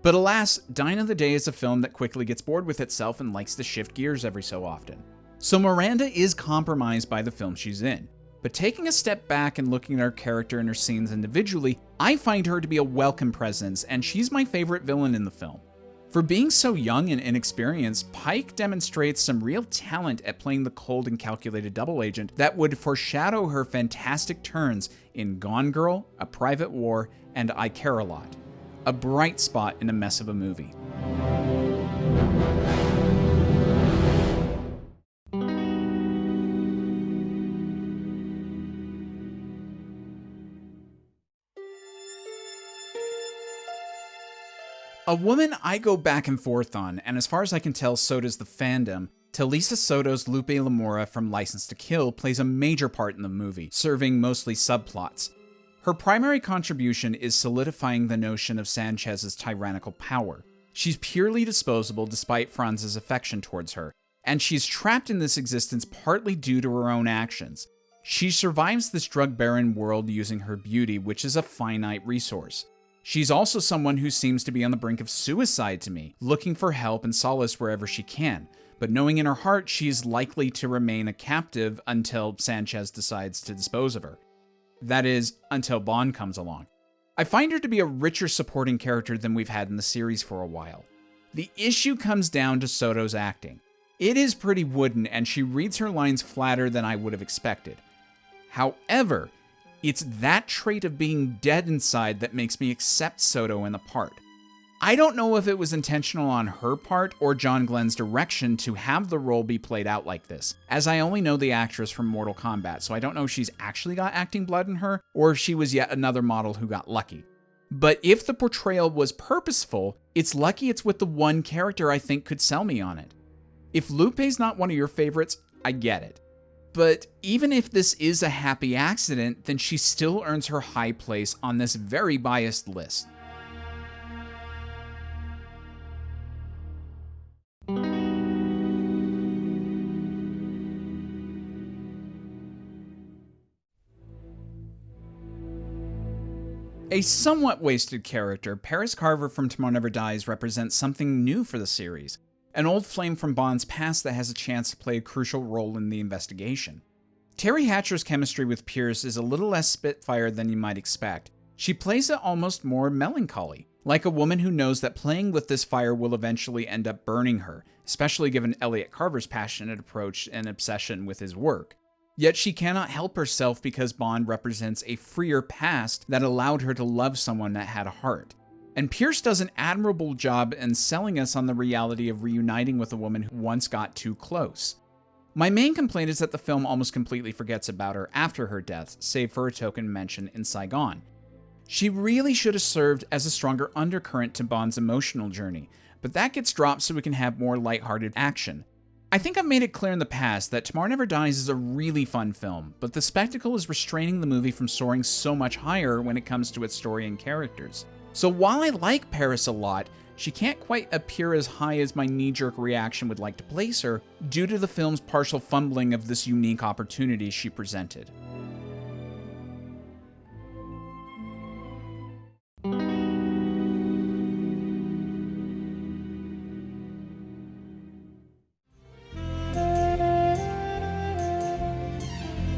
But alas, Dine of the Day is a film that quickly gets bored with itself and likes to shift gears every so often. So Miranda is compromised by the film she's in, but taking a step back and looking at her character and her scenes individually, I find her to be a welcome presence, and she's my favorite villain in the film. For being so young and inexperienced, Pike demonstrates some real talent at playing the cold and calculated double agent that would foreshadow her fantastic turns in Gone Girl, A Private War, and I Care a Lot. A bright spot in a mess of a movie. A woman I go back and forth on, and as far as I can tell, so does the fandom, Talisa Soto's Lupe Lamora from License to Kill plays a major part in the movie, serving mostly subplots. Her primary contribution is solidifying the notion of Sanchez's tyrannical power. She's purely disposable despite Franz's affection towards her, and she's trapped in this existence partly due to her own actions. She survives this drug-barren world using her beauty, which is a finite resource. She's also someone who seems to be on the brink of suicide to me, looking for help and solace wherever she can, but knowing in her heart she's likely to remain a captive until Sanchez decides to dispose of her. That is, until Bond comes along. I find her to be a richer supporting character than we've had in the series for a while. The issue comes down to Soto's acting. It is pretty wooden, and she reads her lines flatter than I would have expected. However, it's that trait of being dead inside that makes me accept Soto in the part. I don't know if it was intentional on her part or John Glenn's direction to have the role be played out like this, as I only know the actress from Mortal Kombat, so I don't know if she's actually got acting blood in her or if she was yet another model who got lucky. But if the portrayal was purposeful, it's lucky it's with the one character I think could sell me on it. If Lupe's not one of your favorites, I get it. But even if this is a happy accident, then she still earns her high place on this very biased list. A somewhat wasted character, Paris Carver from Tomorrow Never Dies represents something new for the series. An old flame from Bond's past that has a chance to play a crucial role in the investigation. Terry Hatcher's chemistry with Pierce is a little less Spitfire than you might expect. She plays it almost more melancholy, like a woman who knows that playing with this fire will eventually end up burning her, especially given Elliot Carver's passionate approach and obsession with his work. Yet she cannot help herself because Bond represents a freer past that allowed her to love someone that had a heart. And Pierce does an admirable job in selling us on the reality of reuniting with a woman who once got too close. My main complaint is that the film almost completely forgets about her after her death, save for a token mention in Saigon. She really should have served as a stronger undercurrent to Bond's emotional journey, but that gets dropped so we can have more lighthearted action. I think I've made it clear in the past that Tomorrow Never Dies is a really fun film, but the spectacle is restraining the movie from soaring so much higher when it comes to its story and characters. So while I like Paris a lot, she can't quite appear as high as my knee-jerk reaction would like to place her, due to the film's partial fumbling of this unique opportunity she presented.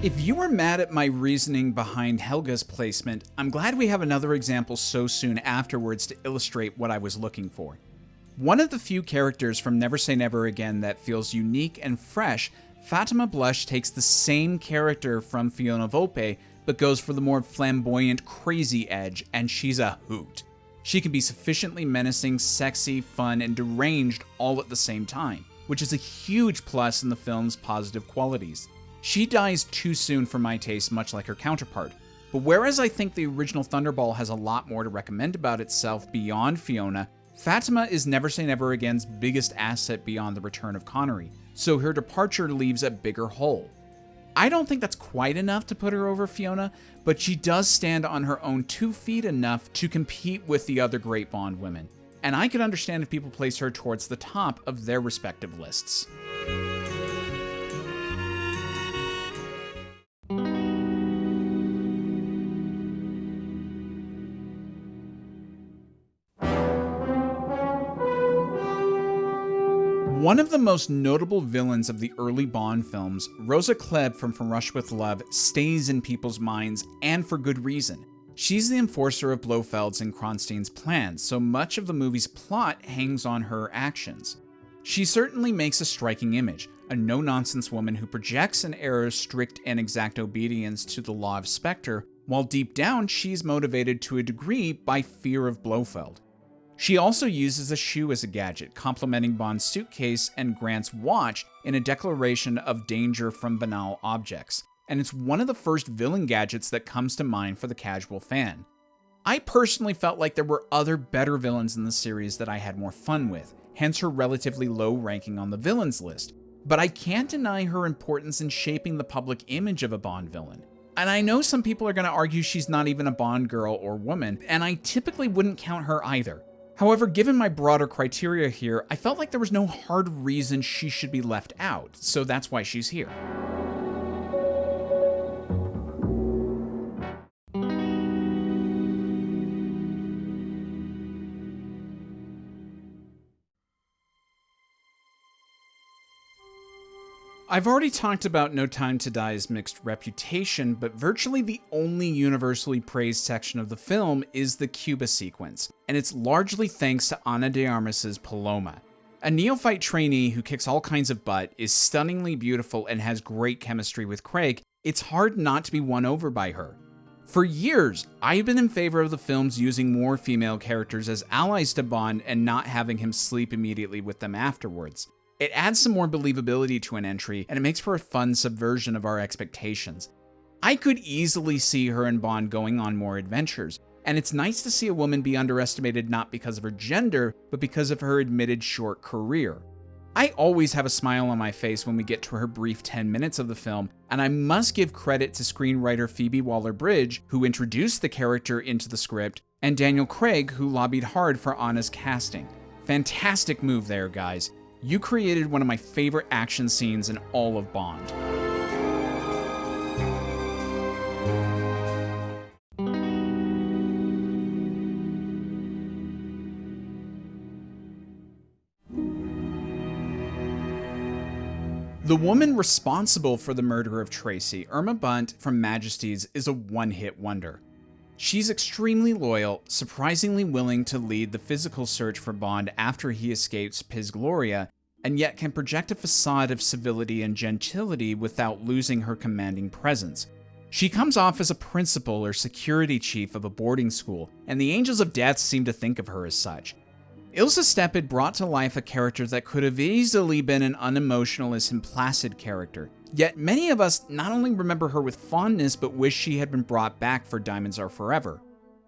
If you were mad at my reasoning behind Helga's placement, I'm glad we have another example so soon afterwards to illustrate what I was looking for. One of the few characters from Never Say Never Again that feels unique and fresh, Fatima Blush takes the same character from Fiona Volpe, but goes for the more flamboyant, crazy edge, and she's a hoot. She can be sufficiently menacing, sexy, fun, and deranged all at the same time, which is a huge plus in the film's positive qualities. She dies too soon for my taste, much like her counterpart. But whereas I think the original Thunderball has a lot more to recommend about itself beyond Fiona, Fatima is Never Say Never Again's biggest asset beyond the return of Connery, so her departure leaves a bigger hole. I don't think that's quite enough to put her over Fiona, but she does stand on her own 2 feet enough to compete with the other great Bond women, and I could understand if people place her towards the top of their respective lists. One of the most notable villains of the early Bond films, Rosa Klebb from Rush with Love, stays in people's minds, and for good reason. She's the enforcer of Blofeld's and Kronstein's plans, so much of the movie's plot hangs on her actions. She certainly makes a striking image, a no-nonsense woman who projects an air of strict and exact obedience to the law of Spectre, while deep down she's motivated to a degree by fear of Blofeld. She also uses a shoe as a gadget, complementing Bond's suitcase and Grant's watch in a declaration of danger from banal objects, and it's one of the first villain gadgets that comes to mind for the casual fan. I personally felt like there were other better villains in the series that I had more fun with, hence her relatively low ranking on the villains list. But I can't deny her importance in shaping the public image of a Bond villain. And I know some people are going to argue she's not even a Bond girl or woman, and I typically wouldn't count her either. However, given my broader criteria here, I felt like there was no hard reason she should be left out, so that's why she's here. I've already talked about No Time to Die's mixed reputation, but virtually the only universally praised section of the film is the Cuba sequence, and it's largely thanks to Ana de Armas's Paloma. A neophyte trainee who kicks all kinds of butt, is stunningly beautiful, and has great chemistry with Craig. It's hard not to be won over by her. For years, I've been in favor of the films using more female characters as allies to Bond and not having him sleep immediately with them afterwards. It adds some more believability to an entry, and it makes for a fun subversion of our expectations. I could easily see her and Bond going on more adventures, and it's nice to see a woman be underestimated not because of her gender, but because of her admitted short career. I always have a smile on my face when we get to her brief 10 minutes of the film, and I must give credit to screenwriter Phoebe Waller-Bridge, who introduced the character into the script, and Daniel Craig, who lobbied hard for Anna's casting. Fantastic move there, guys. You created one of my favorite action scenes in all of Bond. The woman responsible for the murder of Tracy, Irma Bunt from Majesties, is a one-hit wonder. She's extremely loyal, surprisingly willing to lead the physical search for Bond after he escapes Piz Gloria, and yet can project a facade of civility and gentility without losing her commanding presence. She comes off as a principal or security chief of a boarding school, and the Angels of Death seem to think of her as such. Ilsa Steppe brought to life a character that could have easily been an unemotionalist and placid character, yet many of us not only remember her with fondness but wish she had been brought back for Diamonds Are Forever.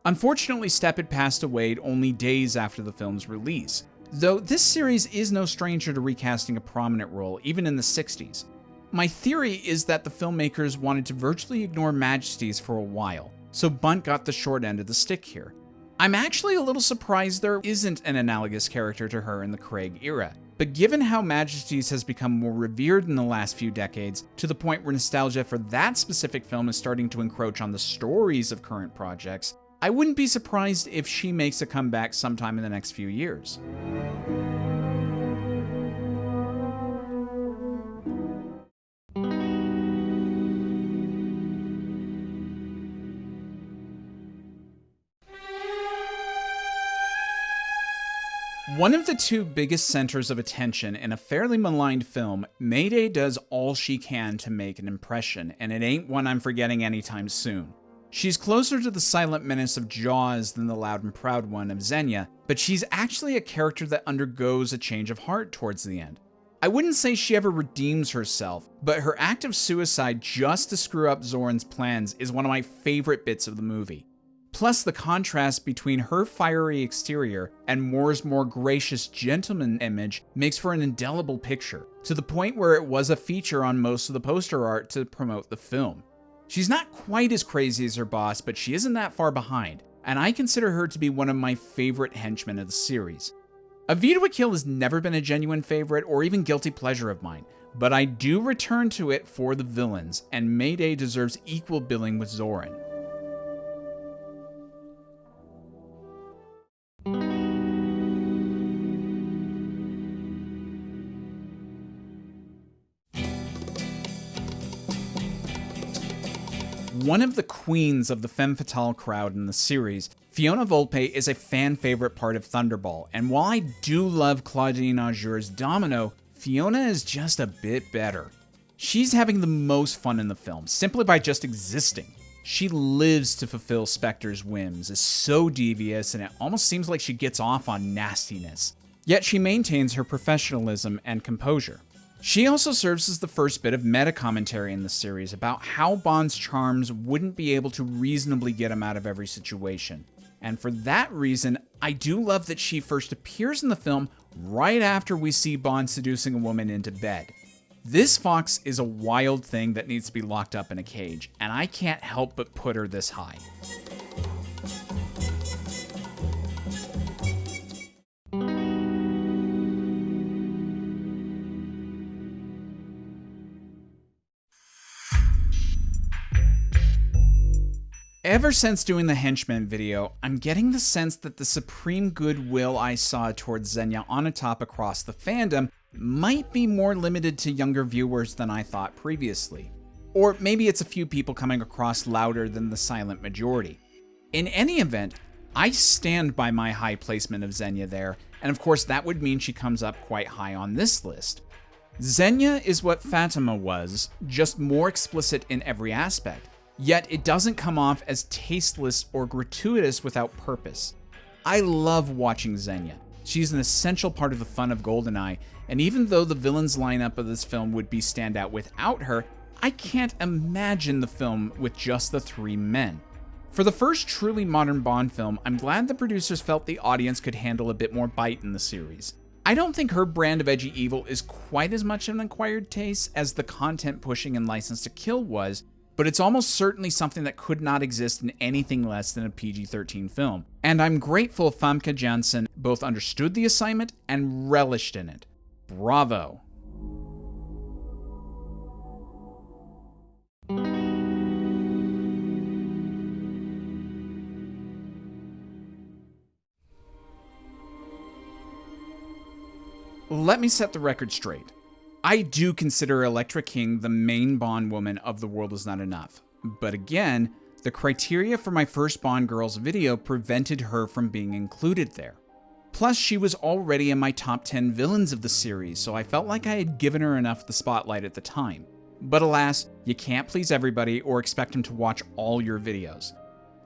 Unfortunately, Steppe passed away only days after the film's release, though this series is no stranger to recasting a prominent role, even in the 60s. My theory is that the filmmakers wanted to virtually ignore Majesties for a while, so Bunt got the short end of the stick here. I'm actually a little surprised there isn't an analogous character to her in the Craig era, but given how Majesties has become more revered in the last few decades, to the point where nostalgia for that specific film is starting to encroach on the stories of current projects, I wouldn't be surprised if she makes a comeback sometime in the next few years. One of the two biggest centers of attention in a fairly maligned film, Mayday does all she can to make an impression, and it ain't one I'm forgetting anytime soon. She's closer to the silent menace of Jaws than the loud and proud one of Xenia, but she's actually a character that undergoes a change of heart towards the end. I wouldn't say she ever redeems herself, but her act of suicide just to screw up Zorin's plans is one of my favorite bits of the movie. Plus, the contrast between her fiery exterior and Moore's more gracious gentleman image makes for an indelible picture, to the point where it was a feature on most of the poster art to promote the film. She's not quite as crazy as her boss, but she isn't that far behind, and I consider her to be one of my favorite henchmen of the series. A View to a Kill has never been a genuine favorite or even guilty pleasure of mine, but I do return to it for the villains, and Mayday deserves equal billing with Zorin. One of the queens of the femme fatale crowd in the series, Fiona Volpe is a fan favorite part of Thunderball, and while I do love Claudine Auger's Domino, Fiona is just a bit better. She's having the most fun in the film, simply by just existing. She lives to fulfill Spectre's whims, is so devious, and it almost seems like she gets off on nastiness. Yet she maintains her professionalism and composure. She also serves as the first bit of meta-commentary in the series about how Bond's charms wouldn't be able to reasonably get him out of every situation. And for that reason, I do love that she first appears in the film right after we see Bond seducing a woman into bed. This fox is a wild thing that needs to be locked up in a cage, and I can't help but put her this high. Ever since doing the Henchman video, I'm getting the sense that the supreme goodwill I saw towards Xenia Onatopp across the fandom might be more limited to younger viewers than I thought previously. Or maybe it's a few people coming across louder than the silent majority. In any event, I stand by my high placement of Xenia there, and of course that would mean she comes up quite high on this list. Xenia is what Fatima was, just more explicit in every aspect. Yet it doesn't come off as tasteless or gratuitous without purpose. I love watching Xenia. She's an essential part of the fun of GoldenEye, and even though the villains lineup of this film would be standout without her, I can't imagine the film with just the three men. For the first truly modern Bond film, I'm glad the producers felt the audience could handle a bit more bite in the series. I don't think her brand of edgy evil is quite as much an acquired taste as the content-pushing and License to Kill was, but it's almost certainly something that could not exist in anything less than a PG-13 film. And I'm grateful Famke Janssen both understood the assignment and relished in it. Bravo. Let me set the record straight. I do consider Elektra King the main Bond woman of The World Is Not Enough. But again, the criteria for my first Bond Girls video prevented her from being included there. Plus, she was already in my top 10 villains of the series, so I felt like I had given her enough the spotlight at the time. But alas, you can't please everybody or expect them to watch all your videos.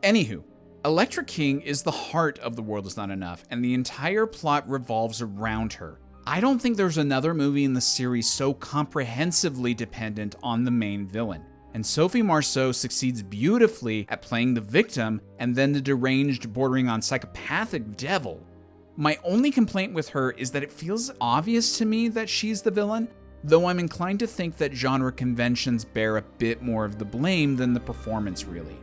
Anywho, Elektra King is the heart of The World Is Not Enough, and the entire plot revolves around her. I don't think there's another movie in the series so comprehensively dependent on the main villain, and Sophie Marceau succeeds beautifully at playing the victim and then the deranged, bordering on psychopathic devil. My only complaint with her is that it feels obvious to me that she's the villain, though I'm inclined to think that genre conventions bear a bit more of the blame than the performance really.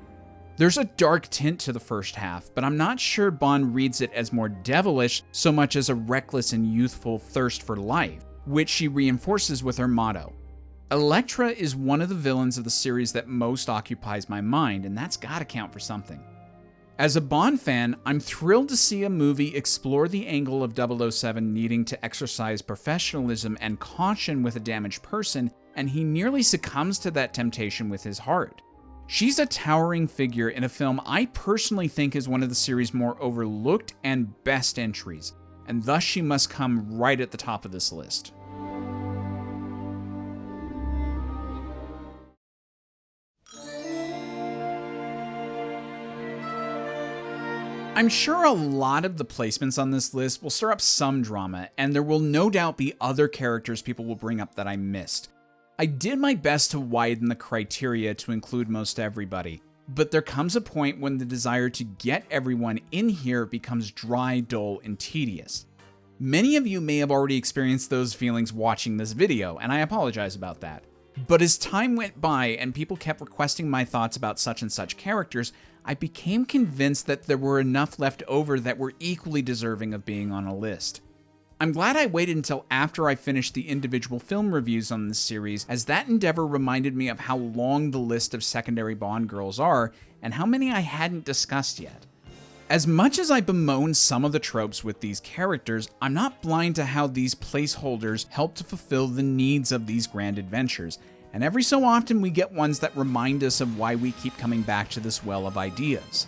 There's a dark tint to the first half, but I'm not sure Bond reads it as more devilish so much as a reckless and youthful thirst for life, which she reinforces with her motto. Elektra is one of the villains of the series that most occupies my mind, and that's gotta count for something. As a Bond fan, I'm thrilled to see a movie explore the angle of 007 needing to exercise professionalism and caution with a damaged person, and he nearly succumbs to that temptation with his heart. She's a towering figure in a film I personally think is one of the series' more overlooked and best entries, and thus she must come right at the top of this list. I'm sure a lot of the placements on this list will stir up some drama, and there will no doubt be other characters people will bring up that I missed. I did my best to widen the criteria to include most everybody, but there comes a point when the desire to get everyone in here becomes dry, dull, and tedious. Many of you may have already experienced those feelings watching this video, and I apologize about that. But as time went by and people kept requesting my thoughts about such and such characters, I became convinced that there were enough left over that were equally deserving of being on a list. I'm glad I waited until after I finished the individual film reviews on this series, as that endeavor reminded me of how long the list of secondary Bond girls are, and how many I hadn't discussed yet. As much as I bemoan some of the tropes with these characters, I'm not blind to how these placeholders help to fulfill the needs of these grand adventures, and every so often we get ones that remind us of why we keep coming back to this well of ideas.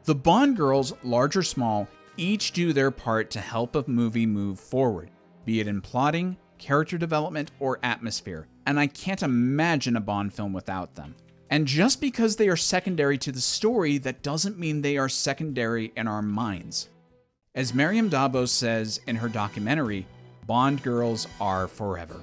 The Bond girls, large or small, each do their part to help a movie move forward, be it in plotting, character development, or atmosphere, and I can't imagine a Bond film without them. And just because they are secondary to the story, that doesn't mean they are secondary in our minds. As Mariam Dabo says in her documentary, Bond girls are forever.